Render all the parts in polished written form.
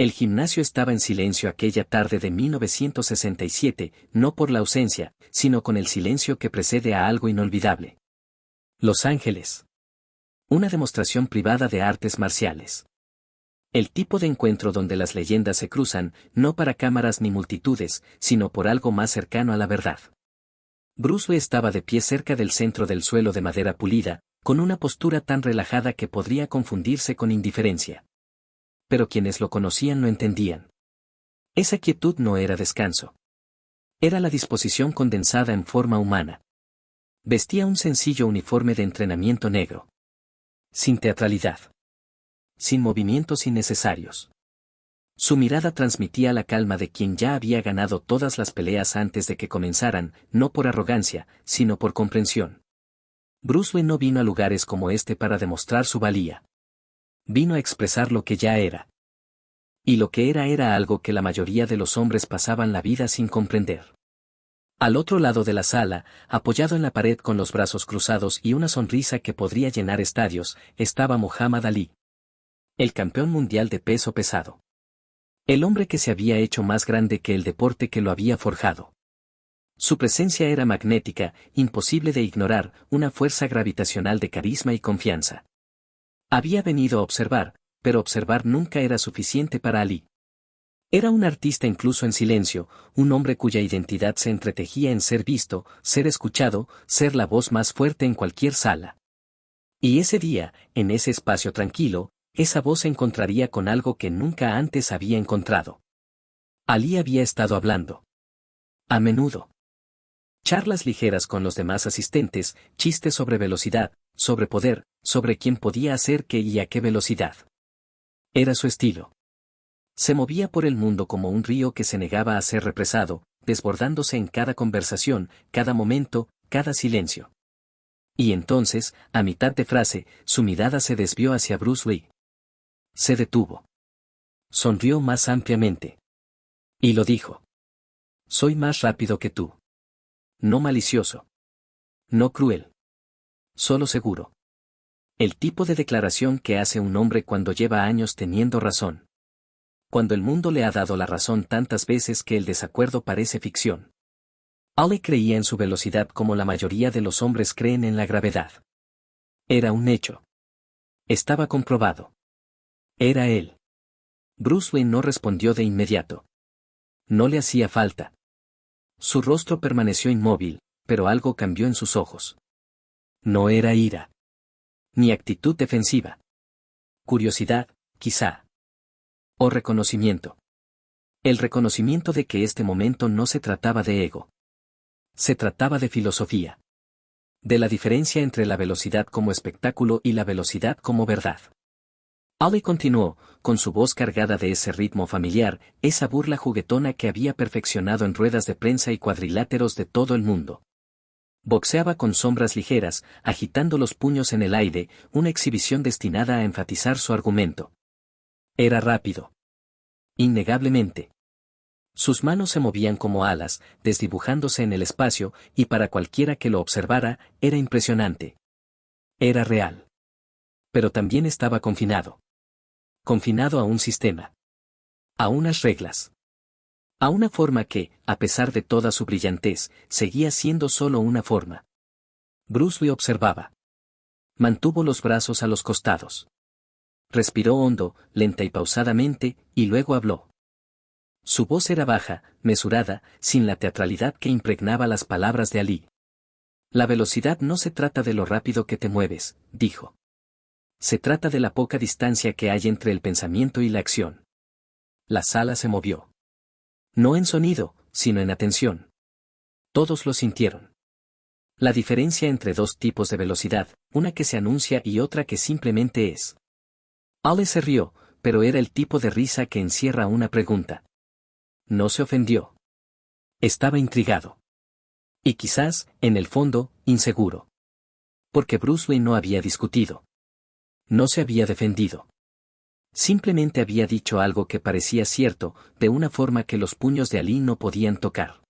El gimnasio estaba en silencio aquella tarde de 1967, no por la ausencia, sino con el silencio que precede a algo inolvidable. Los Ángeles. Una demostración privada de artes marciales. El tipo de encuentro donde las leyendas se cruzan, no para cámaras ni multitudes, sino por algo más cercano a la verdad. Bruce Lee estaba de pie cerca del centro del suelo de madera pulida, con una postura tan relajada que podría confundirse con indiferencia. Pero quienes lo conocían no entendían. Esa quietud no era descanso. Era la disposición condensada en forma humana. Vestía un sencillo uniforme de entrenamiento negro. Sin teatralidad. Sin movimientos innecesarios. Su mirada transmitía la calma de quien ya había ganado todas las peleas antes de que comenzaran, no por arrogancia, sino por comprensión. Bruce Lee no vino a lugares como este para demostrar su valía. Vino a expresar lo que ya era. Y lo que era algo que la mayoría de los hombres pasaban la vida sin comprender. Al otro lado de la sala, apoyado en la pared con los brazos cruzados y una sonrisa que podría llenar estadios, estaba Muhammad Ali. El campeón mundial de peso pesado. El hombre que se había hecho más grande que el deporte que lo había forjado. Su presencia era magnética, imposible de ignorar, una fuerza gravitacional de carisma y confianza. Había venido a observar, pero observar nunca era suficiente para Ali. Era un artista incluso en silencio, un hombre cuya identidad se entretejía en ser visto, ser escuchado, ser la voz más fuerte en cualquier sala. Y ese día, en ese espacio tranquilo, esa voz se encontraría con algo que nunca antes había encontrado. Ali había estado hablando. A menudo. Charlas ligeras con los demás asistentes, chistes sobre velocidad, sobre poder, sobre quién podía hacer qué y a qué velocidad. Era su estilo. Se movía por el mundo como un río que se negaba a ser represado, desbordándose en cada conversación, cada momento, cada silencio. Y entonces, a mitad de frase, su mirada se desvió hacia Bruce Lee. Se detuvo. Sonrió más ampliamente. Y lo dijo. Soy más rápido que tú. No malicioso. No cruel. Solo seguro. El tipo de declaración que hace un hombre cuando lleva años teniendo razón. Cuando el mundo le ha dado la razón tantas veces que el desacuerdo parece ficción. Ali creía en su velocidad como la mayoría de los hombres creen en la gravedad. Era un hecho. Estaba comprobado. Era él. Bruce Lee no respondió de inmediato. No le hacía falta. Su rostro permaneció inmóvil, pero algo cambió en sus ojos. No era ira. Ni actitud defensiva. Curiosidad, quizá. O reconocimiento. El reconocimiento de que este momento no se trataba de ego. Se trataba de filosofía. De la diferencia entre la velocidad como espectáculo y la velocidad como verdad. Ali continuó, con su voz cargada de ese ritmo familiar, esa burla juguetona que había perfeccionado en ruedas de prensa y cuadriláteros de todo el mundo. Boxeaba con sombras ligeras, agitando los puños en el aire, una exhibición destinada a enfatizar su argumento. Era rápido. Innegablemente. Sus manos se movían como alas, desdibujándose en el espacio, y para cualquiera que lo observara, era impresionante. Era real. Pero también estaba confinado. Confinado a un sistema. A unas reglas. A una forma que, a pesar de toda su brillantez, seguía siendo solo una forma. Bruce Lee observaba. Mantuvo los brazos a los costados. Respiró hondo, lenta y pausadamente, y luego habló. Su voz era baja, mesurada, sin la teatralidad que impregnaba las palabras de Ali. La velocidad no se trata de lo rápido que te mueves, dijo. Se trata de la poca distancia que hay entre el pensamiento y la acción. La sala se movió. No en sonido, sino en atención. Todos lo sintieron. La diferencia entre dos tipos de velocidad, una que se anuncia y otra que simplemente es. Ali se rió, pero era el tipo de risa que encierra una pregunta. No se ofendió. Estaba intrigado. Y quizás, en el fondo, inseguro. Porque Bruce Lee no había discutido. No se había defendido. Simplemente había dicho algo que parecía cierto, de una forma que los puños de Ali no podían tocar.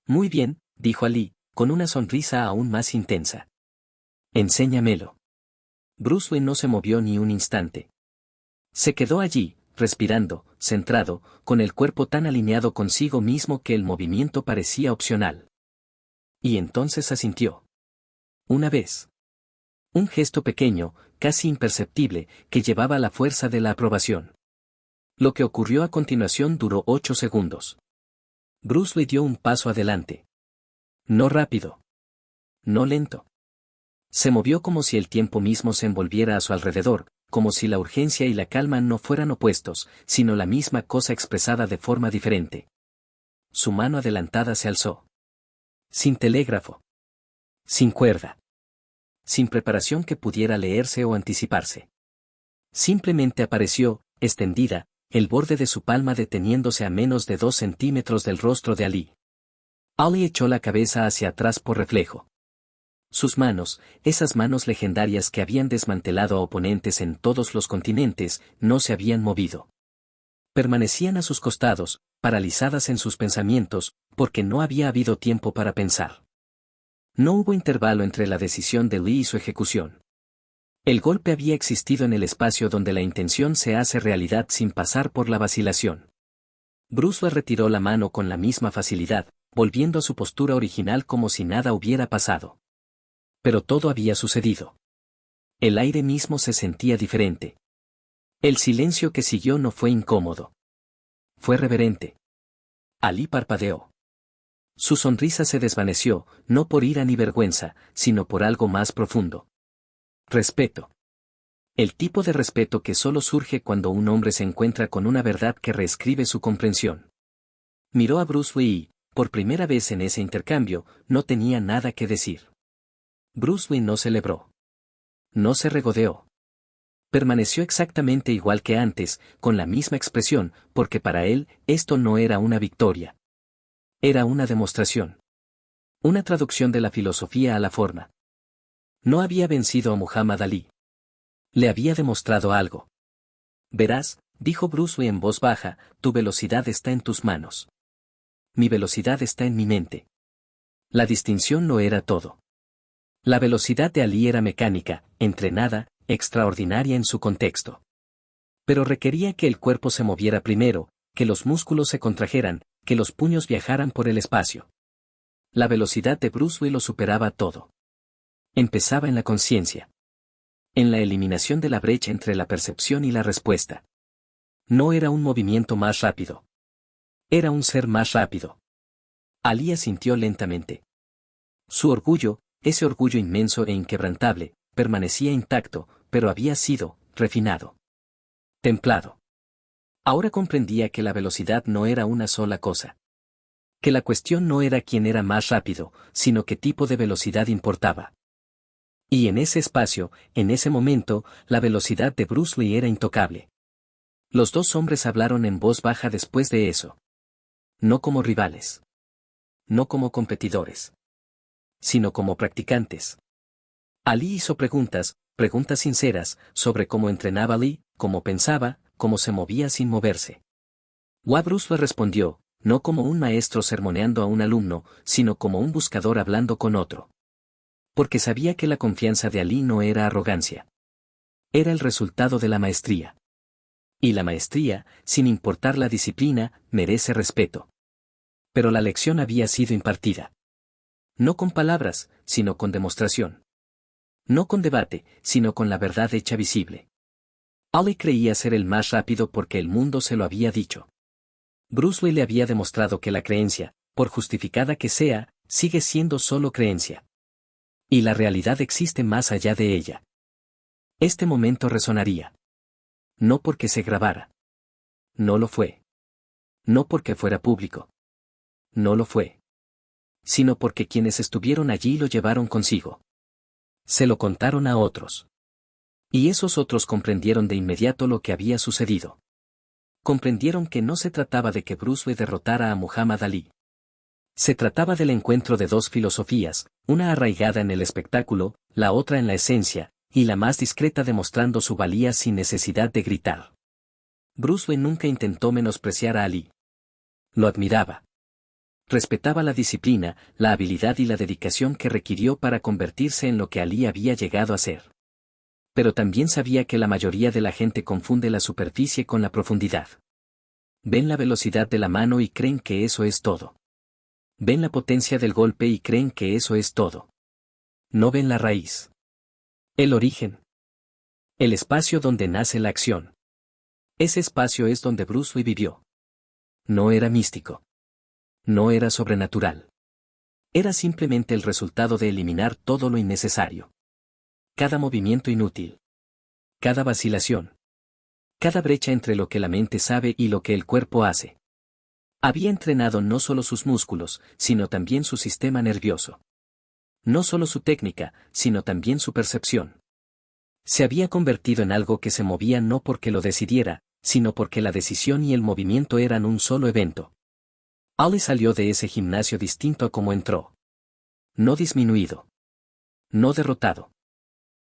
Muy bien, dijo Ali, con una sonrisa aún más intensa. Enséñamelo. Bruce Lee no se movió ni un instante. Se quedó allí, respirando, centrado, con el cuerpo tan alineado consigo mismo que el movimiento parecía opcional. Y entonces asintió. Una vez. Un gesto pequeño, casi imperceptible, que llevaba la fuerza de la aprobación. Lo que ocurrió a continuación duró 8 segundos. Bruce Lee dio un paso adelante. No rápido. No lento. Se movió como si el tiempo mismo se envolviera a su alrededor, como si la urgencia y la calma no fueran opuestos, sino la misma cosa expresada de forma diferente. Su mano adelantada se alzó. Sin telégrafo. Sin cuerda. Sin preparación que pudiera leerse o anticiparse. Simplemente apareció, extendida, el borde de su palma deteniéndose a menos de 2 centímetros del rostro de Ali. Ali echó la cabeza hacia atrás por reflejo. Sus manos, esas manos legendarias que habían desmantelado a oponentes en todos los continentes, no se habían movido. Permanecían a sus costados, paralizadas en sus pensamientos, porque no había habido tiempo para pensar. No hubo intervalo entre la decisión de Lee y su ejecución. El golpe había existido en el espacio donde la intención se hace realidad sin pasar por la vacilación. Bruce Lee retiró la mano con la misma facilidad, volviendo a su postura original como si nada hubiera pasado. Pero todo había sucedido. El aire mismo se sentía diferente. El silencio que siguió no fue incómodo. Fue reverente. Ali parpadeó. Su sonrisa se desvaneció, no por ira ni vergüenza, sino por algo más profundo. Respeto. El tipo de respeto que solo surge cuando un hombre se encuentra con una verdad que reescribe su comprensión. Miró a Bruce Lee y, por primera vez en ese intercambio, no tenía nada que decir. Bruce Lee no celebró. No se regodeó. Permaneció exactamente igual que antes, con la misma expresión, porque para él, esto no era una victoria. Era una demostración. Una traducción de la filosofía a la forma. No había vencido a Muhammad Ali. Le había demostrado algo. Verás, dijo Bruce Lee en voz baja, tu velocidad está en tus manos. Mi velocidad está en mi mente. La distinción no era todo. La velocidad de Ali era mecánica, entrenada, extraordinaria en su contexto. Pero requería que el cuerpo se moviera primero, que los músculos se contrajeran, que los puños viajaran por el espacio. La velocidad de Bruce Lee lo superaba todo. Empezaba en la conciencia. En la eliminación de la brecha entre la percepción y la respuesta. No era un movimiento más rápido. Era un ser más rápido. Ali asintió lentamente. Su orgullo, ese orgullo inmenso e inquebrantable, permanecía intacto, pero había sido, refinado. Templado. Ahora comprendía que la velocidad no era una sola cosa. Que la cuestión no era quién era más rápido, sino qué tipo de velocidad importaba. Y en ese espacio, en ese momento, la velocidad de Bruce Lee era intocable. Los dos hombres hablaron en voz baja después de eso. No como rivales. No como competidores. Sino como practicantes. Ali hizo preguntas sinceras, sobre cómo entrenaba Lee, cómo pensaba, cómo se movía sin moverse. Bruce le respondió, no como un maestro sermoneando a un alumno, sino como un buscador hablando con otro. Porque sabía que la confianza de Ali no era arrogancia. Era el resultado de la maestría. Y la maestría, sin importar la disciplina, merece respeto. Pero la lección había sido impartida. No con palabras, sino con demostración. No con debate, sino con la verdad hecha visible. Ali creía ser el más rápido porque el mundo se lo había dicho. Bruce Lee le había demostrado que la creencia, por justificada que sea, sigue siendo solo creencia. Y la realidad existe más allá de ella. Este momento resonaría. No porque se grabara. No lo fue. No porque fuera público. No lo fue. Sino porque quienes estuvieron allí lo llevaron consigo. Se lo contaron a otros. Y esos otros comprendieron de inmediato lo que había sucedido. Comprendieron que no se trataba de que Bruce Lee derrotara a Muhammad Ali. Se trataba del encuentro de dos filosofías, una arraigada en el espectáculo, la otra en la esencia, y la más discreta demostrando su valía sin necesidad de gritar. Bruce Lee nunca intentó menospreciar a Ali. Lo admiraba. Respetaba la disciplina, la habilidad y la dedicación que requirió para convertirse en lo que Ali había llegado a ser. Pero también sabía que la mayoría de la gente confunde la superficie con la profundidad. Ven la velocidad de la mano y creen que eso es todo. Ven la potencia del golpe y creen que eso es todo. No ven la raíz. El origen. El espacio donde nace la acción. Ese espacio es donde Bruce Lee vivió. No era místico. No era sobrenatural. Era simplemente el resultado de eliminar todo lo innecesario. Cada movimiento inútil. Cada vacilación. Cada brecha entre lo que la mente sabe y lo que el cuerpo hace. Había entrenado no solo sus músculos, sino también su sistema nervioso. No solo su técnica, sino también su percepción. Se había convertido en algo que se movía no porque lo decidiera, sino porque la decisión y el movimiento eran un solo evento. Ali salió de ese gimnasio distinto a como entró. No disminuido. No derrotado.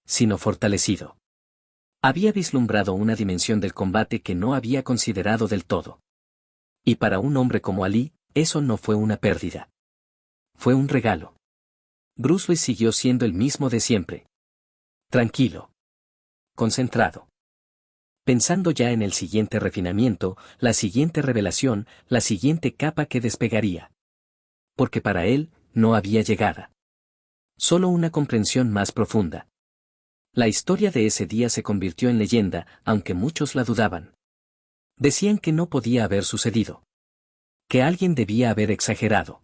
Sino fortalecido. Había vislumbrado una dimensión del combate que no había considerado del todo. Y para un hombre como Ali, eso no fue una pérdida. Fue un regalo. Bruce Lee siguió siendo el mismo de siempre. Tranquilo. Concentrado. Pensando ya en el siguiente refinamiento, la siguiente revelación, la siguiente capa que despegaría. Porque para él, no había llegada. Solo una comprensión más profunda. La historia de ese día se convirtió en leyenda, aunque muchos la dudaban. Decían que no podía haber sucedido. Que alguien debía haber exagerado.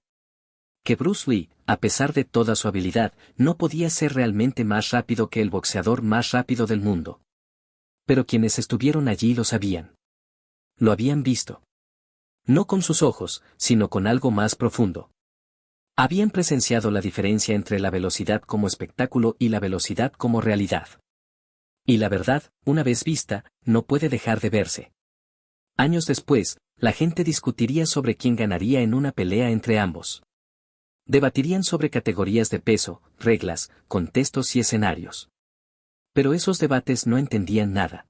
Que Bruce Lee, a pesar de toda su habilidad, no podía ser realmente más rápido que el boxeador más rápido del mundo. Pero quienes estuvieron allí lo sabían. Lo habían visto. No con sus ojos, sino con algo más profundo. Habían presenciado la diferencia entre la velocidad como espectáculo y la velocidad como realidad. Y la verdad, una vez vista, no puede dejar de verse. Años después, la gente discutiría sobre quién ganaría en una pelea entre ambos. Debatirían sobre categorías de peso, reglas, contextos y escenarios. Pero esos debates no entendían nada.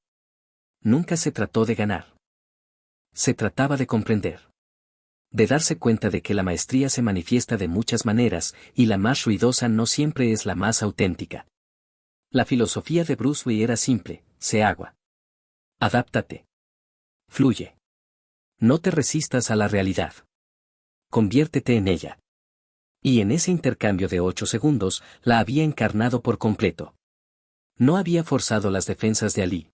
Nunca se trató de ganar. Se trataba de comprender. De darse cuenta de que la maestría se manifiesta de muchas maneras, y la más ruidosa no siempre es la más auténtica. La filosofía de Bruce Lee era simple: sé agua. Adáptate. Fluye. No te resistas a la realidad. Conviértete en ella. Y en ese intercambio de 8 segundos, la había encarnado por completo. No había forzado las defensas de Ali.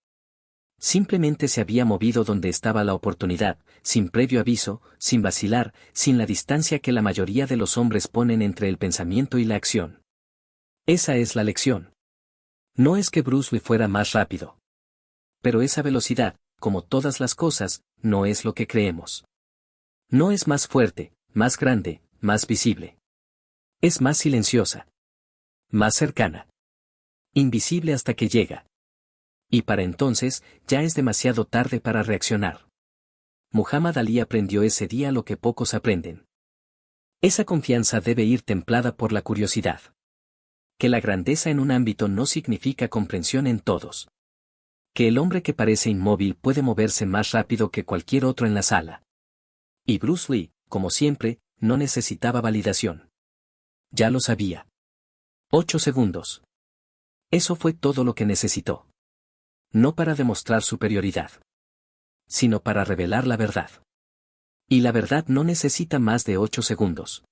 Simplemente se había movido donde estaba la oportunidad, sin previo aviso, sin vacilar, sin la distancia que la mayoría de los hombres ponen entre el pensamiento y la acción. Esa es la lección. No es que Bruce Lee fuera más rápido. Pero esa velocidad, como todas las cosas, no es lo que creemos. No es más fuerte, más grande, más visible. Es más silenciosa. Más cercana. Invisible hasta que llega. Y para entonces, ya es demasiado tarde para reaccionar. Muhammad Ali aprendió ese día lo que pocos aprenden. Esa confianza debe ir templada por la curiosidad. Que la grandeza en un ámbito no significa comprensión en todos. Que el hombre que parece inmóvil puede moverse más rápido que cualquier otro en la sala. Y Bruce Lee, como siempre, no necesitaba validación. Ya lo sabía. 8 segundos. Eso fue todo lo que necesitó. No para demostrar superioridad, sino para revelar la verdad. Y la verdad no necesita más de 8 segundos.